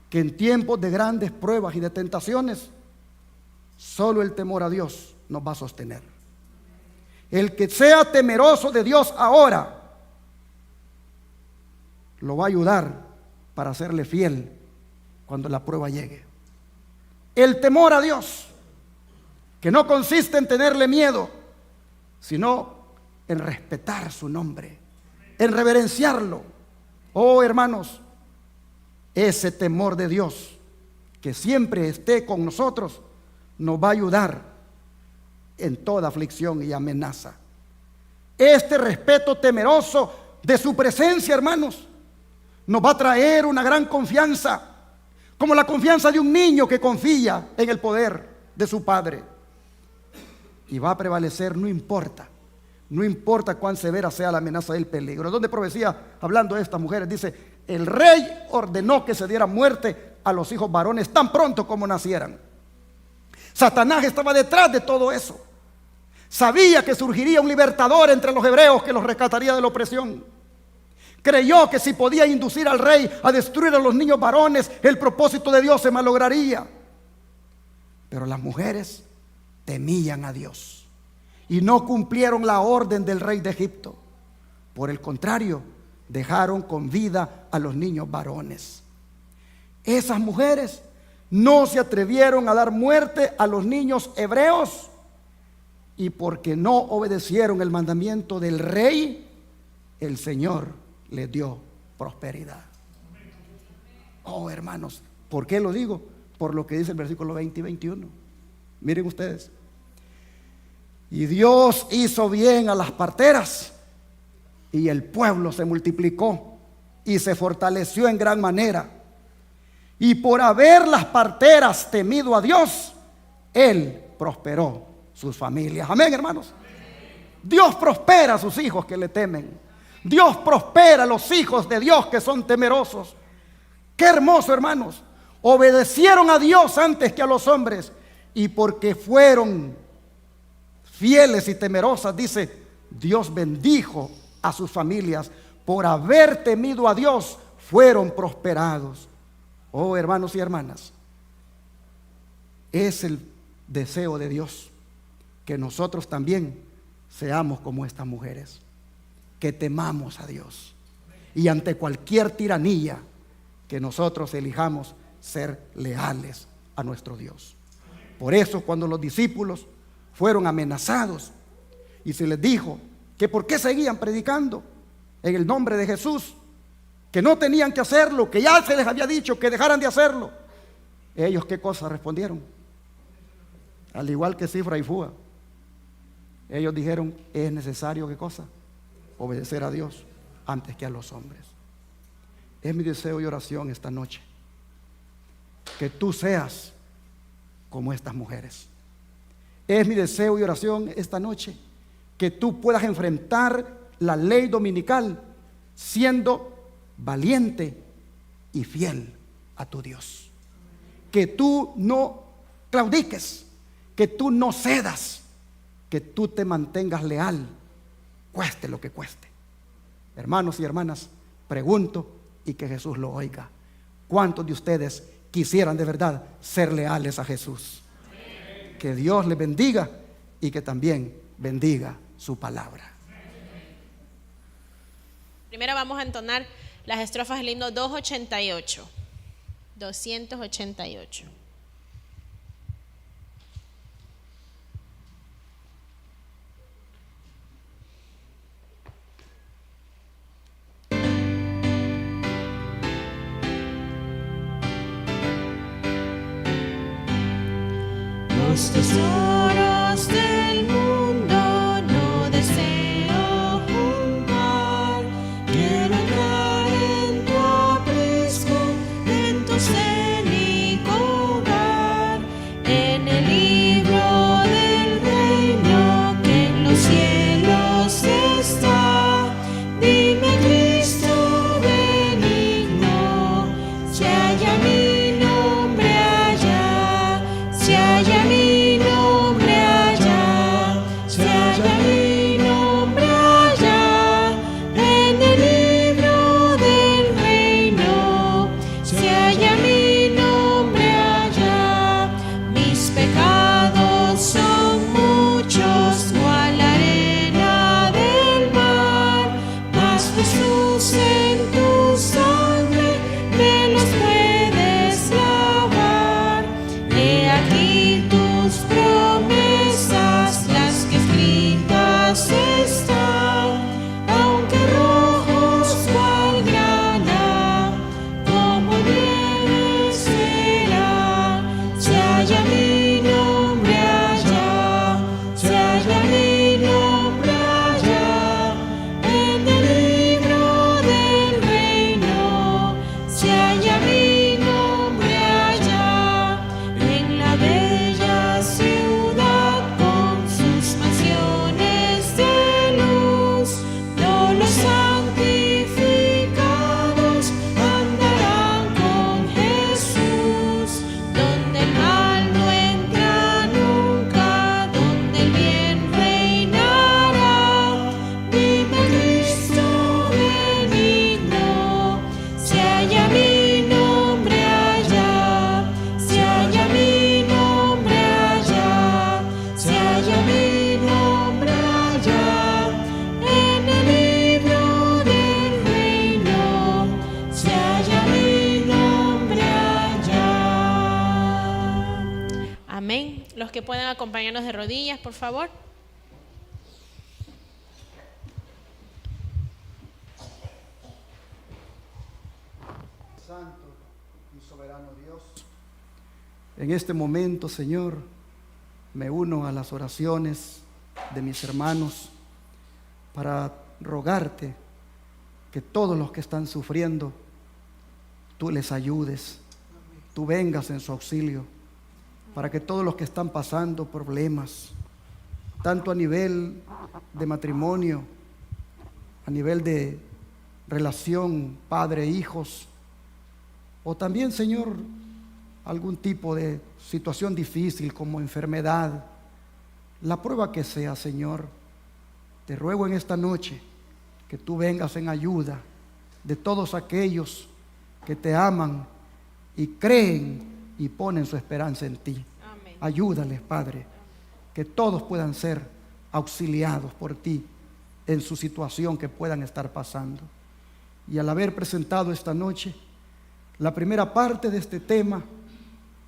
que en tiempos de grandes pruebas y de tentaciones, solo el temor a Dios nos va a sostener. El que sea temeroso de Dios ahora lo va a ayudar para serle fiel cuando la prueba llegue. El temor a Dios, que no consiste en tenerle miedo, sino en respetar su nombre, en reverenciarlo. Oh, hermanos, ese temor de Dios que siempre esté con nosotros nos va a ayudar en toda aflicción y amenaza. Este respeto temeroso de su presencia, hermanos, nos va a traer una gran confianza, como la confianza de un niño que confía en el poder de su padre, y va a prevalecer, no importa cuán severa sea la amenaza del peligro. Donde profecía, hablando de estas mujeres, dice: el rey ordenó que se diera muerte a los hijos varones tan pronto como nacieran. Satanás estaba detrás de todo eso. Sabía que surgiría un libertador entre los hebreos que los rescataría de la opresión. Creyó que si podía inducir al rey a destruir a los niños varones, el propósito de Dios se malograría. Pero las mujeres temían a Dios y no cumplieron la orden del rey de Egipto. Por el contrario, dejaron con vida a los niños varones. Esas mujeres no se atrevieron a dar muerte a los niños hebreos, y porque no obedecieron el mandamiento del rey, el Señor les dio prosperidad. Oh, hermanos, ¿por qué lo digo? Por lo que dice el versículo 20 y 21. Miren ustedes: y Dios hizo bien a las parteras, y el pueblo se multiplicó y se fortaleció en gran manera. Y por haber las parteras temido a Dios, Él prosperó sus familias. Amén, hermanos. Dios prospera a sus hijos que le temen. Dios prospera a los hijos de Dios que son temerosos. Qué hermoso, hermanos. Obedecieron a Dios antes que a los hombres, y porque fueron fieles y temerosas, dice, Dios bendijo a sus familias. Por haber temido a Dios, fueron prosperados. Oh, hermanos y hermanas, es el deseo de Dios que nosotros también seamos como estas mujeres, que temamos a Dios, y ante cualquier tiranía que nosotros elijamos ser leales a nuestro Dios. Por eso, cuando los discípulos fueron amenazados y se les dijo que por qué seguían predicando en el nombre de Jesús, que no tenían que hacerlo, que ya se les había dicho que dejaran de hacerlo, ellos ¿qué cosa respondieron? Al igual que Cifra y Fua, ellos dijeron, es necesario ¿qué cosa? Obedecer a Dios antes que a los hombres. Es mi deseo y oración esta noche que tú seas como estas mujeres. Es mi deseo y oración esta noche que tú puedas enfrentar la ley dominical siendo valiente y fiel a tu Dios. Que tú no claudiques, que tú no cedas, que tú te mantengas leal, cueste lo que cueste. Hermanos y hermanas, pregunto y que Jesús lo oiga. ¿Cuántos de ustedes quisieran de verdad ser leales a Jesús? Que Dios les bendiga y que también bendiga su palabra. Primero vamos a entonar las estrofas del himno 288. 288. Los tesoros del mundo no deseo juntar. Quiero entrar en tu aprisco, en tu cénico hogar, en el libro del reino que en los cielos está. Dime, Cristo benigno, si haya mi nombre allá, si haya mi Los que puedan acompañarnos de rodillas, por favor. Santo y soberano Dios, en este momento, Señor, me uno a las oraciones de mis hermanos para rogarte que todos los que están sufriendo, tú les ayudes, tú vengas en su auxilio, para que todos los que están pasando problemas, tanto a nivel de matrimonio, a nivel de relación padre-hijos, o también, Señor, algún tipo de situación difícil como enfermedad, la prueba que sea, Señor, te ruego en esta noche que tú vengas en ayuda de todos aquellos que te aman y creen y ponen su esperanza en ti. Amén. Ayúdales, Padre, que todos puedan ser auxiliados por ti en su situación que puedan estar pasando. Y al haber presentado esta noche la primera parte de este tema,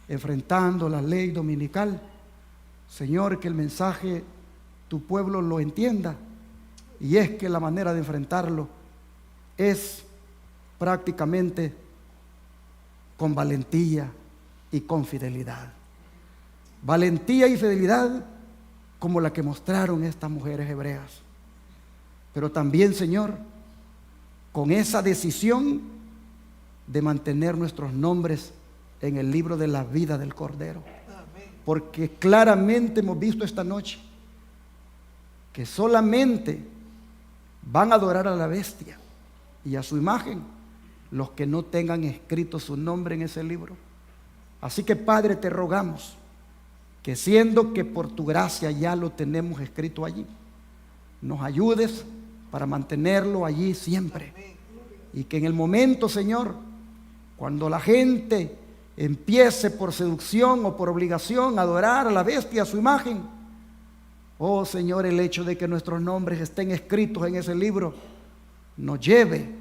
enfrentando la ley dominical, Señor, que el mensaje tu pueblo lo entienda, y es que la manera de enfrentarlo es prácticamente con valentía y con fidelidad. Valentía y fidelidad como la que mostraron estas mujeres hebreas. Pero también, Señor, con esa decisión de mantener nuestros nombres en el libro de la vida del Cordero. Porque claramente hemos visto esta noche que solamente van a adorar a la bestia y a su imagen los que no tengan escrito su nombre en ese libro. Así que, Padre, te rogamos que, siendo que por tu gracia ya lo tenemos escrito allí, nos ayudes para mantenerlo allí siempre. Y que en el momento, Señor, cuando la gente empiece por seducción o por obligación a adorar a la bestia, a su imagen, oh Señor, el hecho de que nuestros nombres estén escritos en ese libro nos lleve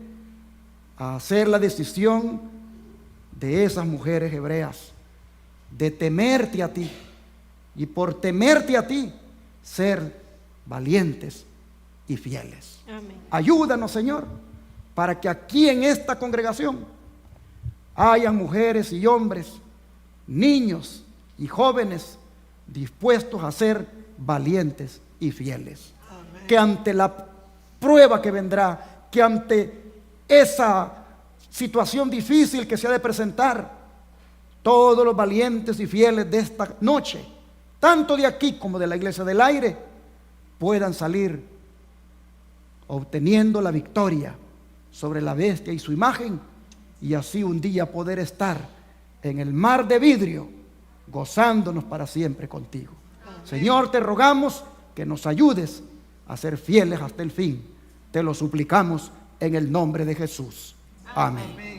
a hacer la decisión de esas mujeres hebreas, de temerte a ti, y por temerte a ti ser valientes y fieles. Amén. Ayúdanos, Señor, para que aquí en esta congregación haya mujeres y hombres, niños y jóvenes dispuestos a ser valientes y fieles. Amén. Que ante la prueba que vendrá, que ante esa situación difícil que se ha de presentar, todos los valientes y fieles de esta noche, tanto de aquí como de la iglesia del aire, puedan salir obteniendo la victoria sobre la bestia y su imagen, y así un día poder estar en el mar de vidrio gozándonos para siempre contigo. Amén. Señor, te rogamos que nos ayudes a ser fieles hasta el fin. Te lo suplicamos en el nombre de Jesús. Amén. Amén.